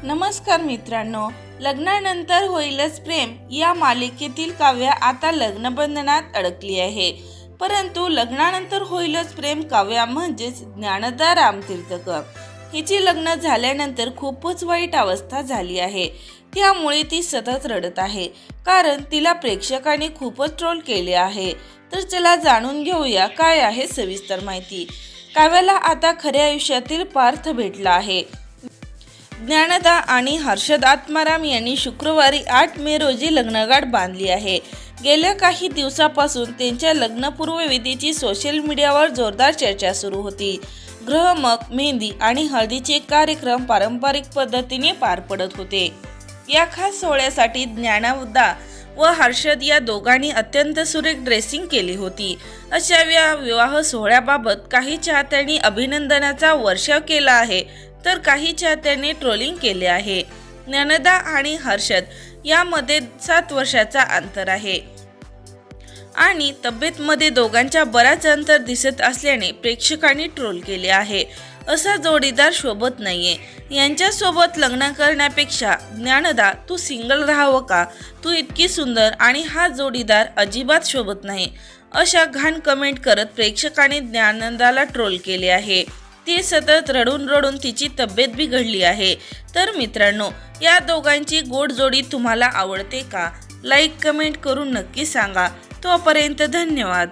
नमस्कार मित्रांनो, लग्नानंतर होईलच प्रेम या मालिकेतील काव्या आता लग्नबंधनात अडकली आहे. परंतु लग्नानंतर होईलच प्रेम काव्या म्हणजेच ज्ञानदा रामतीर्थकर हिची लग्न झाल्यानंतर खूपच वाईट अवस्था झाली आहे. त्यामुळे ती सतत रडत आहे, कारण तिला प्रेक्षकांनी खूपच ट्रोल केले आहे. तर चला जाणून घेऊया काय आहे सविस्तर माहिती. काव्याला आता खऱ्या आयुष्यातील पार्थ भेटला आहे. ज्ञानदा आणि हर्षद आत्माराम यांनी शुक्रवारी 8 मे रोजी लग्नगाठ बांधली आहे. गेल्या काही दिवसापासून त्यांच्या लग्नपूर्व विधीची सोशल मीडियावर जोरदार चर्चा सुरू होती. ग्रहमक, मेहंदी आणि हळदीचे कार्यक्रम पारंपरिक पद्धतीने पार पडत होते. या खास सोहळ्यासाठी ज्ञानदा व हर्षद या दोघांनी अत्यंत सुरेख ड्रेसिंग केली होती. अशा या विवाह सोहळ्याबाबत काही चाहत्यांनी अभिनंदनाचा वर्षाव केला आहे, तर काही चाहत्यांनी ट्रोलिंग केले आहे. ज्ञानदा आणि हर्षद यामध्ये 7 वर्षाचा अंतर आहे आणि तब्येतमध्ये दोघांच्या बराच अंतर दिसत असल्याने प्रेक्षकांनी ट्रोल केले आहे. असा जोडीदार शोभत नाहीये. यांच्यासोबत लग्न करण्यापेक्षा ज्ञानदा तू सिंगल राहावं का, तू इतकी सुंदर आणि हा जोडीदार अजिबात शोभत नाही, अशा घाण कमेंट करत प्रेक्षकांनी ज्ञानदाला ट्रोल केले आहे. ती सतत रडून रडून तिची तब्येत बिघडली आहे. तर मित्रांनो, या दोघांची गोड जोडी तुम्हाला आवडते का? लाईक कमेंट करून नक्की सांगा. तोपर्यंत धन्यवाद.